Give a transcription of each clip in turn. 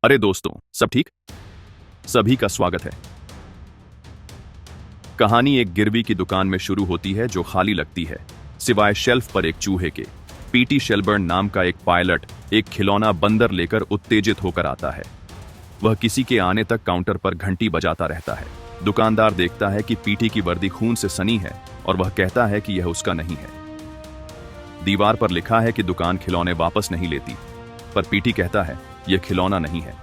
अरे दोस्तों, सब ठीक? सभी का स्वागत है। कहानी एक गिरवी की दुकान में शुरू होती है जो खाली लगती है, सिवाय शेल्फ पर एक चूहे के। पीटी शेलबर्न नाम का एक पायलट एक खिलौना बंदर लेकर उत्तेजित होकर आता है। वह किसी के आने तक काउंटर पर घंटी बजाता रहता है। दुकानदार देखता है कि पीटी की वर्दी खून से सनी है और वह कहता है कि यह उसका नहीं है। दीवार पर लिखा है कि दुकान खिलौने वापस नहीं लेती, पर पीटी कहता है यह खिलौना नहीं है।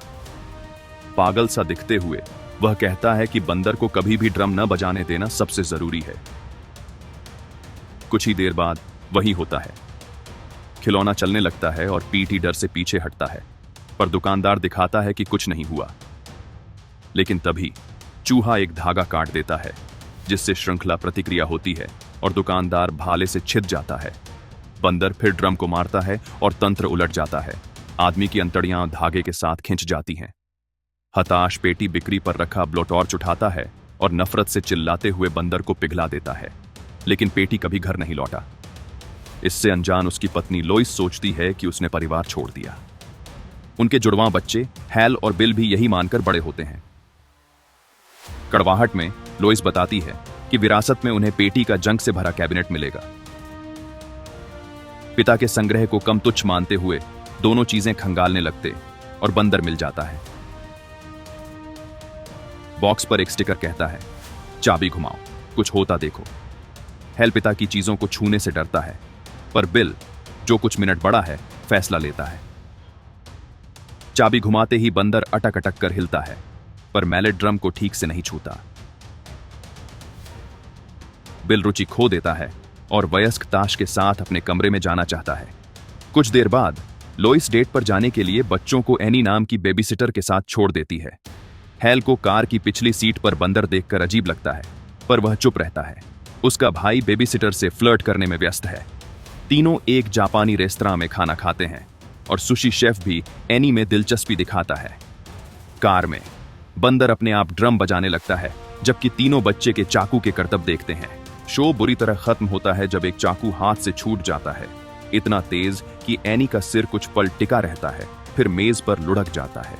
पागल सा दिखते हुए वह कहता है कि बंदर को कभी भी ड्रम न बजाने देना सबसे जरूरी है। कुछ ही देर बाद वही होता है। खिलौना चलने लगता है और पीटी डर से पीछे हटता है, पर दुकानदार दिखाता है कि कुछ नहीं हुआ। लेकिन तभी चूहा एक धागा काट देता है, जिससे श्रृंखला प्रतिक्रिया होती है और दुकानदार भाले से छिद जाता है। बंदर फिर ड्रम को मारता है और तंत्र उलट जाता है। आदमी की अंतड़ियां धागे के साथ खिंच जाती हैं। हताश पेटी बिक्री पर रखा ब्लोटॉर्च उठाता है और नफरत से चिल्लाते हुए बंदर को पिघला देता है। लेकिन पेटी कभी घर नहीं लौटा। इससे अनजान उसकी पत्नी लोइस सोचती है कि उसने परिवार छोड़ दिया। उनके जुड़वां बच्चे हैल और बिल भी यही मानकर बड़े होते हैं। कड़वाहट में लोइस बताती है कि विरासत में उन्हें पेटी का जंग से भरा कैबिनेट मिलेगा। पिता के संग्रह को कम तुच्छ मानते हुए दोनों चीजें खंगालने लगते और बंदर मिल जाता है। बॉक्स पर एक स्टिकर कहता है, चाबी घुमाओ, कुछ होता देखो। हैल पिता की चीजों को छूने से डरता है, पर बिल, जो कुछ मिनट बड़ा है, फैसला लेता है। चाबी घुमाते ही बंदर अटक अटक कर हिलता है, पर मैलेट ड्रम को ठीक से नहीं छूता। बिल रुचि खो देता है और वयस्क ताश के साथ अपने कमरे में जाना चाहता है। कुछ देर बाद लोइस डेट पर जाने के लिए बच्चों को एनी नाम की बेबीसिटर के साथ छोड़ देती है। हैल को कार की पिछली सीट पर बंदर देखकर अजीब लगता है, पर वह चुप रहता है। उसका भाई बेबीसिटर से फ्लर्ट करने में व्यस्त है। तीनों एक जापानी रेस्तरां में खाना खाते हैं और सुशी शेफ भी एनी में दिलचस्पी दिखाता है। कार में बंदर अपने आप ड्रम बजाने लगता है, जबकि तीनों बच्चे के चाकू के करतब देखते हैं। शो बुरी तरह खत्म होता है जब एक चाकू हाथ से छूट जाता है, इतना तेज कि एनी का सिर कुछ पल टिका रहता है, फिर मेज पर लुढ़क जाता है।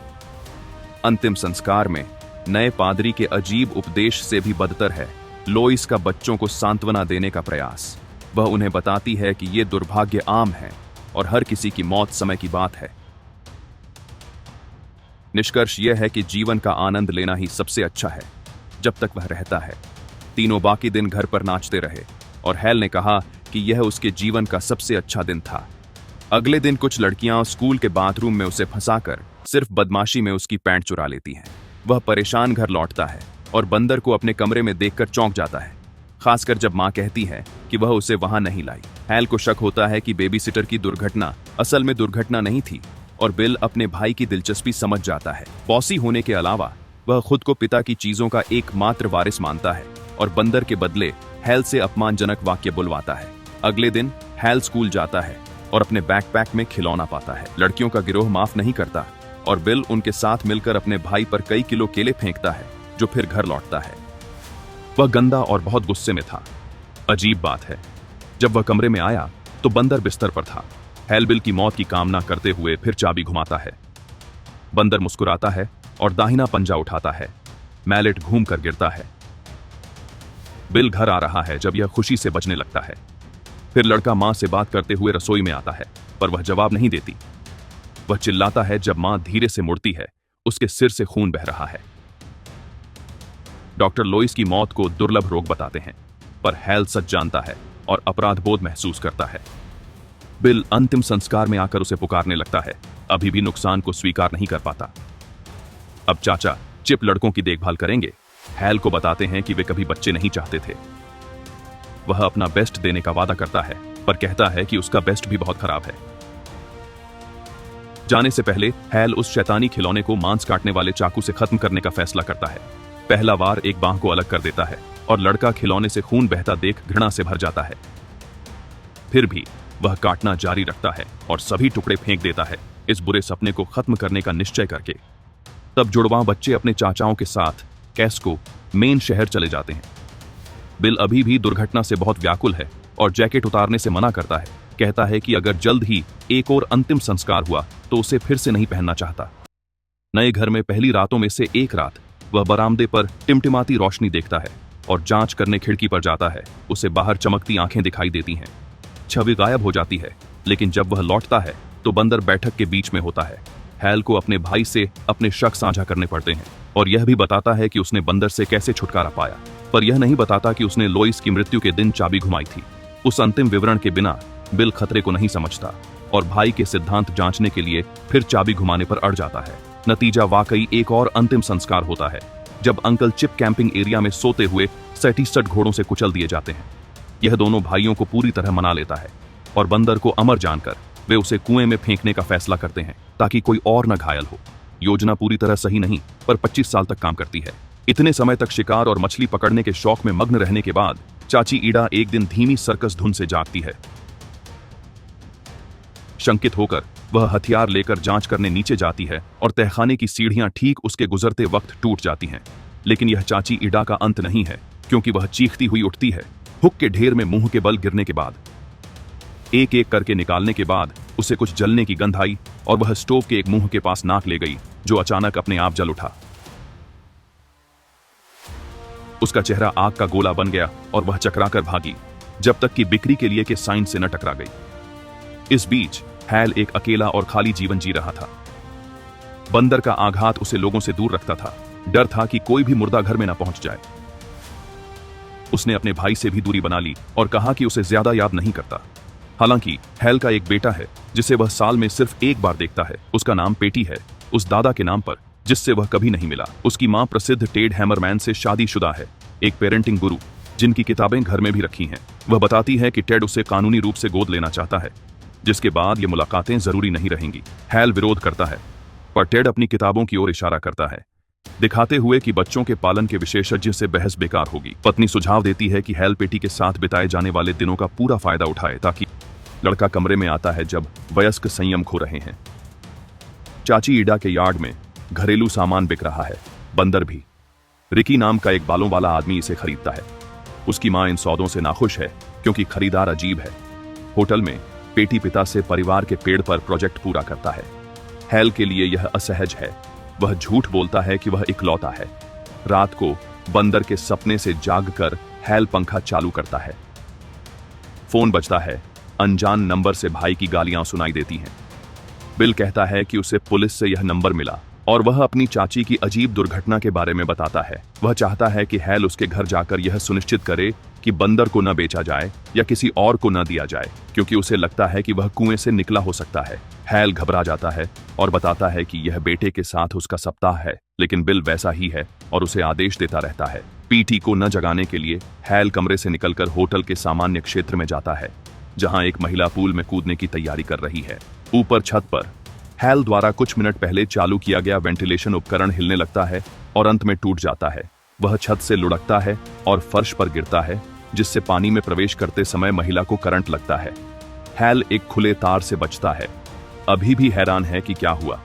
अंतिम संस्कार में नए पादरी के अजीब उपदेश से भी बदतर है लोइस का बच्चों को सांत्वना देने का प्रयास। वह उन्हें बताती है कि यह दुर्भाग्य आम है और हर किसी की मौत समय की बात है। निष्कर्ष यह है कि जीवन का आनंद लेना ही सबसे अच्छा है, जब तक वह रहता है। तीनों बाकी दिन घर पर नाचते रहे और हैल ने कहा कि यह उसके जीवन का सबसे अच्छा दिन था। अगले दिन कुछ लड़कियां स्कूल के बाथरूम में उसे फंसाकर सिर्फ बदमाशी में उसकी पैंट चुरा लेती हैं। वह परेशान घर लौटता है और बंदर को अपने कमरे में देखकर चौंक जाता है, खासकर जब मां कहती है कि वह उसे वहां नहीं लाई। हैल को शक होता है कि बेबीसिटर की दुर्घटना असल में दुर्घटना नहीं थी और बिल अपने भाई की दिलचस्पी समझ जाता है। बॉसी होने के अलावा वह खुद को पिता की चीजों का एकमात्र वारिस मानता है और बंदर के बदले हैल से अपमानजनक वाक्य बुलवाता है। अगले दिन हैल स्कूल जाता है और अपने बैकपैक में खिलौना पाता है। लड़कियों का गिरोह माफ नहीं करता और बिल उनके साथ मिलकर अपने भाई पर कई किलो केले फेंकता है, जो फिर घर लौटता है। वह गंदा और बहुत गुस्से में था। अजीब बात है, जब वह कमरे में आया तो बंदर बिस्तर पर था। हैल बिल की मौत की कामना करते हुए फिर चाबी घुमाता है। बंदर मुस्कुराता है और दाहिना पंजा उठाता है। मैलेट घूम कर गिरता है। बिल घर आ रहा है जब यह खुशी से बचने लगता है। फिर लड़का मां से बात करते हुए रसोई में आता है, पर वह जवाब नहीं देती। वह चिल्लाता है जब मां धीरे से मुड़ती है। उसके सिर से खून बह रहा है। डॉक्टर लोइस की मौत को दुर्लभ रोग बताते हैं, पर हैल सच जानता है और अपराध बोध महसूस करता है। बिल अंतिम संस्कार में आकर उसे पुकारने लगता है, अभी भी नुकसान को स्वीकार नहीं कर पाता। अब चाचा चिप लड़कों की देखभाल करेंगे। हैल को बताते हैं कि वे कभी बच्चे नहीं चाहते थे। वह अपना बेस्ट देने का वादा करता है, पर कहता है कि उसका बेस्ट भी बहुत खराब है। जाने से पहले हैल उस शैतानी खिलौने को मांस काटने वाले चाकू से खत्म करने का फैसला करता है। पहला वार एक बांह को अलग कर देता है और लड़का खिलौने से खून बहता देख घृणा से भर जाता है। फिर भी वह काटना जारी रखता है और सभी टुकड़े फेंक देता है, इस बुरे सपने को खत्म करने का निश्चय करके। तब जुड़वां बच्चे अपने चाचाओं के साथ कैस्को मेन शहर चले जाते हैं। बिल अभी भी दुर्घटना से बहुत व्याकुल है और जैकेट उतारने से मना करता है। कहता है कि अगर जल्द ही एक और अंतिम संस्कार हुआ तो उसे फिर से नहीं पहनना चाहता। नए घर में पहली रातों में से एक रात वह बरामदे पर टिमटिमाती रोशनी देखता है और जांच करने खिड़की पर जाता है। उसे बाहर चमकती आंखें दिखाई देती हैं। छवि गायब हो जाती है, लेकिन जब वह लौटता है तो बंदर बैठक के बीच में होता है। हैल को अपने भाई से अपने शक साझा करने पड़ते हैं और यह भी बताता है कि उसने बंदर से कैसे छुटकारा पाया, पर यह नहीं बताता कि उसने लोइस की मृत्यु के दिन चाबी घुमाई थी। उस अंतिम विवरण के बिना बिल खतरे को नहीं समझता और भाई के सिद्धांत जांचने के लिए फिर चाबी घुमाने पर अड़ जाता है। नतीजा वाकई एक और अंतिम संस्कार होता है, जब अंकल चिप कैंपिंग एरिया में सोते हुए 67 घोड़ों से कुचल दिए जाते हैं। यह दोनों भाइयों को पूरी तरह मना लेता है और बंदर को अमर जानकर वे उसे कुएं में फेंकने का फैसला करते हैं ताकि कोई और न घायल हो। योजना पूरी तरह सही नहीं, पर 25 साल तक काम करती है। इतने समय तक शिकार और मछली पकड़ने के शौक में मग्न रहने के बाद चाची ईडा एक दिन धीमी सर्कस धुन से जागती है। शंकित होकर वह हथियार लेकर जांच करने नीचे जाती है और तहखाने की सीढ़ियां ठीक उसके गुजरते वक्त टूट जाती हैं। लेकिन यह चाची ईडा का अंत नहीं है, क्योंकि वह चीखती हुई उठती है। हुक के ढेर में मुंह के बल गिरने के बाद, एक एक करके निकालने के बाद उसे कुछ जलने की गंध आई और वह स्टोव के एक मुंह के पास नाक ले गई, जो अचानक अपने आप जल उठा। उसका चेहरा आग का गोला बन गया और वह चकराकर भागी, जब तक कि बिक्री के लिए के साइन से न टकरा गई। इस बीच हैल एक अकेला और खाली जीवन जी रहा था। बंदर का आघात उसे लोगों से दूर रखता था। डर था कि कोई भी मुर्दा घर में न पहुंच जाए। उसने अपने भाई से भी दूरी बना ली और कहा कि उसे ज्यादा याद नहीं करता। हालांकि हैल का एक बेटा है जिसे वह साल में सिर्फ एक बार देखता है। उसका नाम पेटी है, उस दादा के नाम पर जिससे वह कभी नहीं मिला। उसकी मां प्रसिद्ध टेड हैमरमैन से शादीशुदा है, एक पेरेंटिंग गुरु जिनकी किताबें घर में भी रखी हैं। वह बताती है कि टेड उसे कानूनी रूप से गोद लेना चाहता है, जिसके बाद ये मुलाकातें जरूरी नहीं रहेंगी। हैल विरोध करता है, पर टेड अपनी किताबों की ओर इशारा करता है, दिखाते हुए कि बच्चों के पालन के विशेषज्ञ से बहस बेकार होगी। पत्नी सुझाव देती है कि हैल पेटी के साथ बिताए जाने वाले दिनों का पूरा फायदा उठाए, ताकि लड़का कमरे में आता है जब वयस्क संयम खो रहे हैं। चाची ईडा के यार्ड में घरेलू सामान बिक रहा है। बंदर भी। रिकी नाम का एक बालों वाला आदमी इसे खरीदता है। उसकी मां इन सौदों से नाखुश है क्योंकि खरीदार अजीब है। होटल में पेटी पिता से परिवार के पेड़ पर प्रोजेक्ट पूरा करता है। हैल के लिए यह असहज है। वह झूठ बोलता है कि वह इकलौता है। रात को बंदर के सपने से जागकर हैल पंखा चालू करता है। फोन बजता है। अनजान नंबर से भाई की गालियां सुनाई देती हैं। बिल कहता है कि उसे पुलिस से यह नंबर मिला और वह अपनी चाची की अजीब दुर्घटना के बारे में बताता है। वह चाहता है कि हैल उसके घर जाकर यह सुनिश्चित करे कि बंदर को न बेचा जाए या किसी और को न दिया जाए, क्योंकि उसे लगता है कि वह कुएं से निकला हो सकता है। हैल घबरा जाता है और बताता है कि यह बेटे के साथ उसका सप्ताह है, लेकिन बिल वैसा ही है और उसे आदेश देता रहता है। पीटी को न जगाने के लिए हैल कमरे से निकलकर होटल के सामान्य क्षेत्र में जाता है, जहां एक महिला पूल में कूदने की तैयारी कर रही है। ऊपर छत पर हैल द्वारा कुछ मिनट पहले चालू किया गया वेंटिलेशन उपकरण हिलने लगता है और अंत में टूट जाता है। वह छत से लुढ़कता है और फर्श पर गिरता है, जिससे पानी में प्रवेश करते समय महिला को करंट लगता है। हैल एक खुले तार से बचता है, अभी भी हैरान है कि क्या हुआ,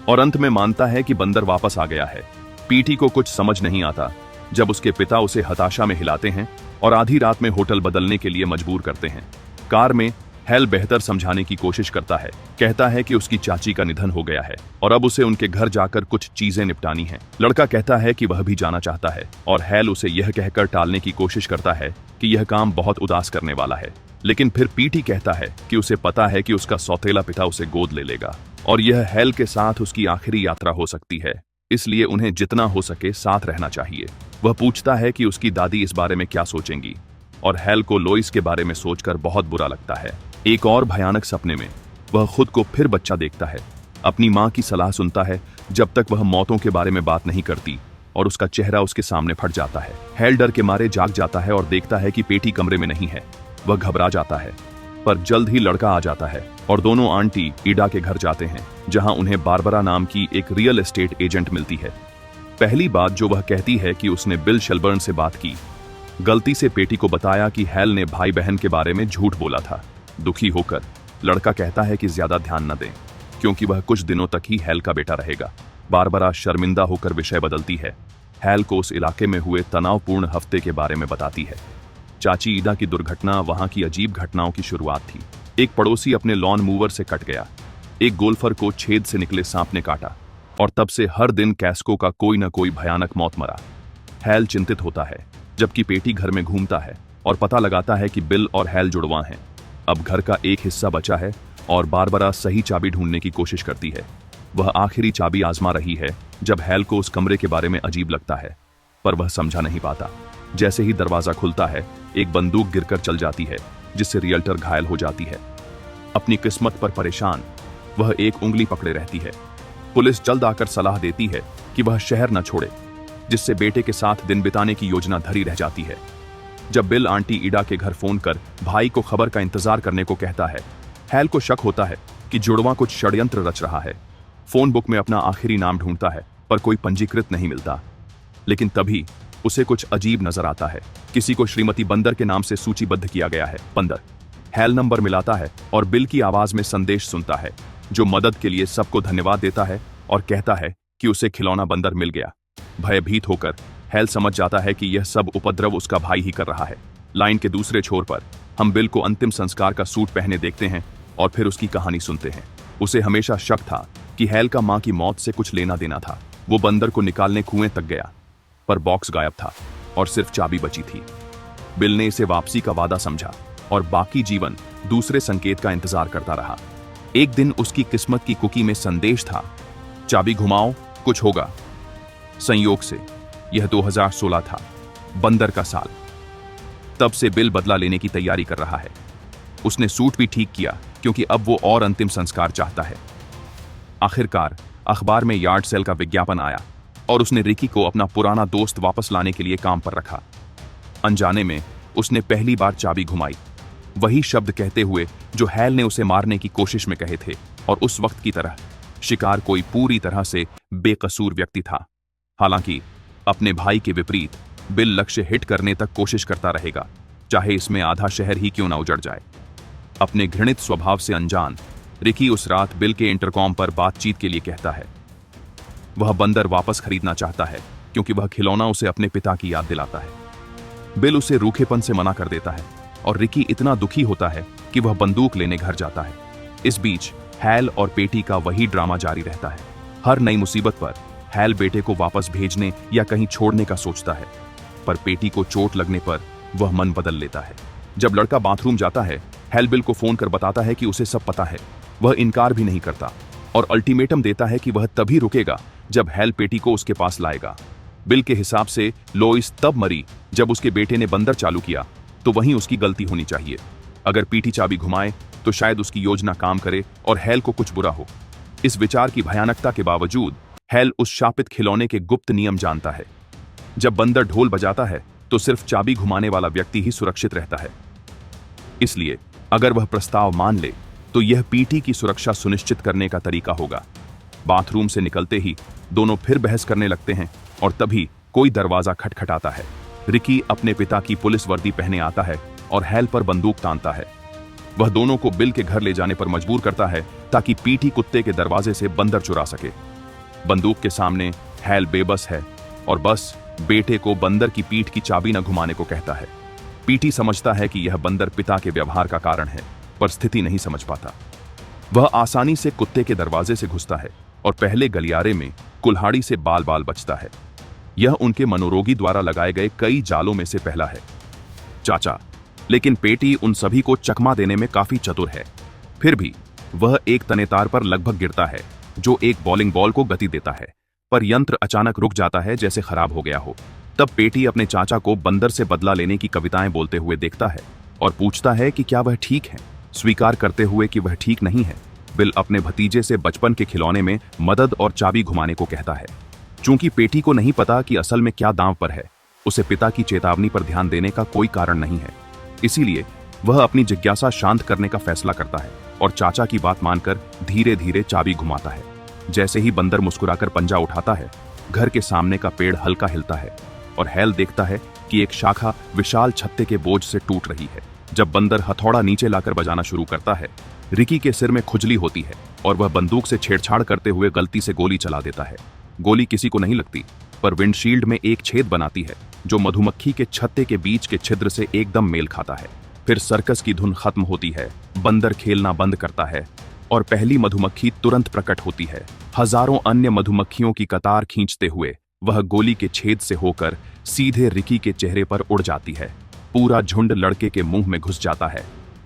और अंत में मानता है कि बंदर वापस आ गया है। पीटी को कुछ समझ नहीं आता जब उसके पिता उसे हताशा में हिलाते हैं और आधी रात में होटल बदलने के लिए मजबूर करते हैं। कार में हैल बेहतर समझाने की कोशिश करता है। कहता है कि उसकी चाची का निधन हो गया है और अब उसे उनके घर जाकर कुछ चीजें निपटानी हैं। लड़का कहता है कि वह भी जाना चाहता है और हैल उसे यह कहकर टालने की कोशिश करता है कि यह काम बहुत उदास करने वाला है। लेकिन फिर पीटी कहता है कि उसे पता है कि उसका सौतेला पिता उसे गोद ले लेगा और यह हैल के साथ उसकी आखिरी यात्रा हो सकती है, इसलिए उन्हें जितना हो सके साथ रहना चाहिए। वह पूछता है कि उसकी दादी इस बारे में क्या सोचेंगी और हैल को लोइस के बारे में सोचकर बहुत बुरा लगता है। एक और भयानक सपने में वह खुद को फिर बच्चा देखता है। अपनी मां की सलाह सुनता है जब तक वह मौतों के बारे में बात नहीं करती, और उसका चेहरा उसके सामने फट जाता है। हैल डर के मारे जाग जाता है और देखता है कि पेटी कमरे में नहीं है। वह घबरा जाता है, पर जल्द ही लड़का आ जाता है और दोनों आंटी ईडा के घर जाते हैं, जहां उन्हें बारबरा नाम की एक रियल एस्टेट एजेंट मिलती है। पहली बात जो वह कहती है कि उसने बिल शेलबर्न से बात की। गलती से पेटी को बताया कि हैल ने भाई बहन के बारे में झूठ बोला था। दुखी होकर लड़का कहता है कि ज्यादा ध्यान न दें, क्योंकि वह कुछ दिनों तक ही हैल का बेटा रहेगा। बारबरा शर्मिंदा होकर विषय बदलती है। हैल को उस इलाके में हुए तनावपूर्ण हफ्ते के बारे में बताती है। चाची ईडा की दुर्घटना वहां की अजीब घटनाओं की शुरुआत थी। एक पड़ोसी अपने लॉन मूवर से कट गया। एक गोल्फर को छेद से निकले सांप ने काटा। और तब से हर दिन कैस्को का कोई न कोई भयानक मौत मरा। हैल चिंतित होता है, जबकि पेटी घर में घूमता है और पता लगाता है कि बिल और हैल जुड़वा हैं। अब घर का एक हिस्सा बचा है और बारबरा सही चाबी ढूंढने की कोशिश करती है। वह आखिरी चाबी आजमा रही है जब हैल को उस कमरे के बारे में अजीब लगता है, पर वह समझा नहीं पाता। जैसे ही दरवाजा खुलता है, एक बंदूक गिरकर चल जाती है, जिससे रियल्टर घायल हो जाती है। अपनी किस्मत पर परेशान वह एक उंगली पकड़े रहती है। पुलिस जल्द आकर सलाह देती है कि वह शहर न छोड़े, जिससे बेटे के साथ दिन बिताने की योजना धरी रह जाती है। जब बिल आंटी ईडा के घर फोन कर भाई को खबर का इंतजार करने को कहता है, हैल को शक होता है कि जुड़वा कुछ षड्यंत्र रच रहा है। फोन बुक में अपना आखिरी नाम ढूंढता है, पर कोई पंजीकृत नहीं मिलता। लेकिन तभी उसे कुछ अजीब नजर आता है। किसी को श्रीमती बंदर के नाम से सूचीबद्ध किया गया है। बंदर हैल नंबर मिलाता है और बिल की आवाज में संदेश सुनता है, जो मदद के लिए सबको धन्यवाद देता है और कहता है कि उसे खिलौना बंदर मिल गया। भयभीत होकर हैल समझ जाता है कि यह सब उपद्रव उसका भाई ही कर रहा है। लाइन के दूसरे छोर पर हम बिल को अंतिम संस्कार का सूट पहने देखते हैं और फिर उसकी कहानी सुनते हैं। उसे हमेशा शक था कि हैल का मां की मौत से कुछ लेना देना था। वो बंदर को निकालने कुएं तक गया, पर बॉक्स गायब था और सिर्फ चाबी बची थी। बिल ने इसे वापसी का वादा समझा और बाकी जीवन दूसरे संकेत का इंतजार करता रहा। एक दिन उसकी किस्मत की कुकी में संदेश था, चाबी घुमाओ कुछ होगा। संयोग से यह 2016 था, बंदर का साल। तब से बिल बदला लेने की तैयारी कर रहा है। उसने सूट भी ठीक किया, क्योंकि अब वो और अंतिम संस्कार चाहता है। आखिरकार अखबार में यार्ड सेल का विज्ञापन आया और उसने रिकी को अपना पुराना दोस्त वापस लाने के लिए काम पर रखा। अनजाने में उसने पहली बार चाबी घुमाई, वही शब्द कहते हुए जो हैल ने उसे मारने की कोशिश में कहे थे। और उस वक्त की तरह शिकार कोई पूरी तरह से बेकसूर व्यक्ति था। हालांकि अपने भाई के विपरीत बिल लक्ष्य हिट करने तक कोशिश करता रहेगा, चाहे इसमें आधा शहर ही क्यों ना उजड़ जाए। अपने घृणित स्वभाव से अनजान रिकी उस रात बिल के इंटरकॉम पर बातचीत के लिए कहता है। वह बंदर वापस खरीदना चाहता है, क्योंकि वह खिलौना उसे अपने पिता की याद दिलाता है। बिल उसे रूखेपन से मना कर देता है और रिकी इतना दुखी होता है कि वह बंदूक लेने घर जाता है। इस बीच हैल और पेटी का वही ड्रामा जारी रहता है। हर नई मुसीबत पर हैल बेटे को वापस भेजने या कहीं छोड़ने का सोचता है, पर पेटी को चोट लगने पर वह मन बदल लेता है। जब लड़का बाथरूम जाता है, हैल बिल को फोन कर बताता है कि उसे सब पता है। वह इनकार भी नहीं करता और अल्टीमेटम देता है कि वह तभी रुकेगा जब हैल पेटी को उसके पास लाएगा। बिल के हिसाब से लोइस तब मरी जब उसके बेटे ने बंदर चालू किया, तो वहीं उसकी गलती होनी चाहिए। अगर पेटी चाबी घुमाए तो शायद उसकी योजना काम करे और हैल को कुछ बुरा हो। इस विचार की भयानकता के बावजूद हैल उस शापित खिलौने के गुप्त नियम जानता है। जब बंदर ढोल बजाता है तो सिर्फ चाबी घुमाने वाला व्यक्ति ही सुरक्षित रहता है। इसलिए अगर वह प्रस्ताव मान ले तो यह पीटी की सुरक्षा सुनिश्चित करने का तरीका होगा। बाथरूम से निकलते ही दोनों फिर बहस करने लगते हैं और तभी कोई दरवाजा खटखटाता है। रिकी अपने पिता की पुलिस वर्दी पहने आता है और हैल पर बंदूक तानता है। वह दोनों को बिल के घर ले जाने पर मजबूर करता है ताकि पीटी कुत्ते के दरवाजे से बंदर चुरा सके। बंदूक के सामने हैल बेबस है और बस बेटे को बंदर की पीठ की चाबी न घुमाने को कहता है। पीटी समझता है कि यह बंदर पिता के व्यवहार का कारण है, पर स्थिति नहीं समझ पाता। वह आसानी से कुत्ते के दरवाजे से घुसता है और पहले गलियारे में कुल्हाड़ी से बाल बाल बचता है। यह उनके मनोरोगी द्वारा लगाए गए कई जालों में से पहला है। चाचा, लेकिन पेटी उन सभी को चकमा देने में काफी चतुर है। फिर भी वह एक तनेतार पर लगभग गिरता है, जो एक बॉलिंग बॉल को गति देता है, पर यंत्र अचानक रुक जाता है, जैसे खराब हो गया हो। तब पेटी अपने चाचा को बंदर से बदला लेने की कविताएं बोलते हुए देखता है और पूछता है कि क्या वह ठीक है। स्वीकार करते हुए कि वह ठीक नहीं है, बिल अपने भतीजे से बचपन के खिलौने में मदद और चाबी घुमाने को कहता है। चूंकि पेटी को नहीं पता कि असल में क्या दांव पर है, उसे पिता की चेतावनी पर ध्यान देने का कोई कारण नहीं है। इसीलिए वह अपनी जिज्ञासा शांत करने का फैसला करता है और चाचा की बात मानकर धीरे धीरे चाबी घुमाता है। जैसे ही बंदर मुस्कुराकर पंजा उठाता है, घर के सामने का पेड़ हल्का हिलता है और हैल देखता है कि एक शाखा विशाल छत्ते के बोझ से टूट रही है। जब बंदर हथौड़ा नीचे लाकर बजाना शुरू करता है, रिकी के सिर में खुजली होती है और वह बंदूक से छेड़छाड़ करते हुए गलती से गोली चला देता है। गोली किसी को नहीं लगती, पर विंडशील्ड में एक छेद बनाती है जो मधुमक्खी के छत्ते के बीच के छिद्र से एकदम मेल खाता है। फिर सर्कस की धुन खत्म होती है, बंदर खेलना बंद करता है और पहली मधुमक्खी तुरंत प्रकट होती है। हजारों अन्य मधुमक्खियों की कतार खींचते हुए वह गोली के छेद से होकर सीधे रिकी के चेहरे पर उड़ जाती है। पूरा झुंड लड़के के मुंह में घुस जाता है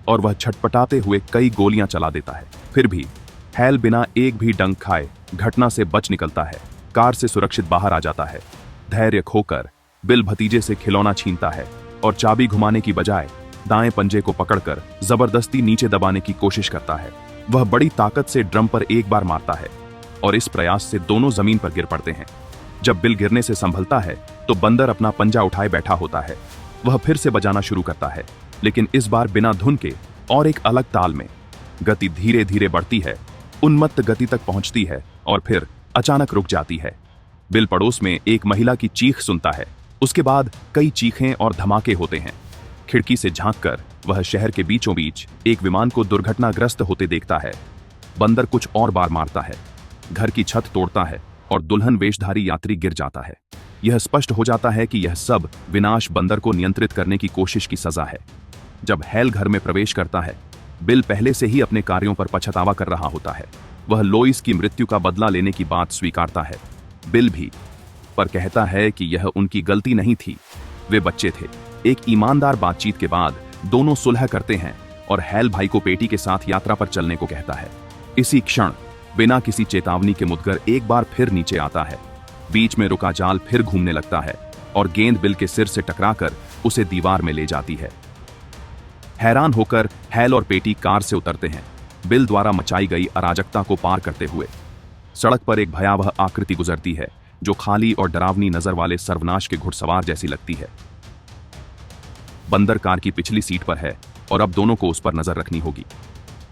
और वह छटपटाते हुए कई गोलियां चला देता है। फिर भी हैल बिना एक भी डंक खाए घटना से बच निकलता है, कार से सुरक्षित बाहर आ जाता है। धैर्य खोकर बिल भतीजे से खिलौना छीनता है और चाबी घुमाने की बजाय दाएं पंजे को पकड़कर जबरदस्ती नीचे दबाने की कोशिश करता है। वह बड़ी ताकत से ड्रम पर एक बार मारता है और इस प्रयास से दोनों जमीन पर गिर पड़ते हैं। जब बिल गिरने से संभलता है तो बंदर अपना पंजा उठाए बैठा होता है। वह फिर से बजाना शुरू करता है, लेकिन इस बार बिना धुन के और एक अलग ताल में। गति धीरे धीरे बढ़ती है, उन्मत्त गति तक पहुंचती है और फिर अचानक रुक जाती है। बिल पड़ोस में एक महिला की चीख सुनता है। उसके बाद कई चीखें और धमाके होते हैं। खिड़की से झांककर वह शहर के बीचों बीच एक विमान को दुर्घटनाग्रस्त होते देखता है। बंदर कुछ और बार मारता है, घर की छत तोड़ता है और दुल्हन वेशधारी यात्री गिर जाता है। यह स्पष्ट हो जाता है कि यह सब विनाश बंदर को नियंत्रित करने की कोशिश की सजा है। जब हैल घर में प्रवेश करता है, बिल पहले से ही अपने कार्यों पर पछतावा कर रहा होता है। वह लोइस की मृत्यु का बदला लेने की बात स्वीकारता है, बिल भी, पर कहता है कि यह उनकी गलती नहीं थी, वे बच्चे थे। एक ईमानदार बातचीत के बाद दोनों सुलह करते हैं और हैल भाई को पेटी के साथ यात्रा पर चलने को कहता है। इसी क्षण बिना किसी चेतावनी के मुदगर एक बार फिर नीचे आता है। बीच में रुका जाल फिर घूमने लगता है और गेंद बिल के सिर से टकराकर उसे दीवार में ले जाती है। हैरान होकर हैल और पेटी कार से उतरते हैं, बिल द्वारा मचाई गई अराजकता को पार करते हुए। सड़क पर एक भयावह आकृति गुजरती है जो खाली और डरावनी नजर वाले सर्वनाश के घुड़सवार जैसी लगती है। बंदर कार की पिछली सीट पर है और अब दोनों को उस पर नजर रखनी होगी।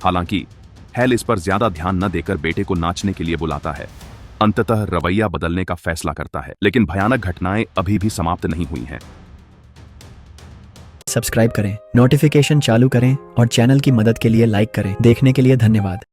हालांकि हैल इस पर ज्यादा ध्यान न देकर बेटे को नाचने के लिए बुलाता है। अंततः रवैया बदलने का फैसला करता है, लेकिन भयानक घटनाएं अभी भी समाप्त नहीं हुई हैं। सब्सक्राइब करें, नोटिफिकेशन चालू करें और चैनल की मदद के लिए लाइक करें। देखने के लिए धन्यवाद।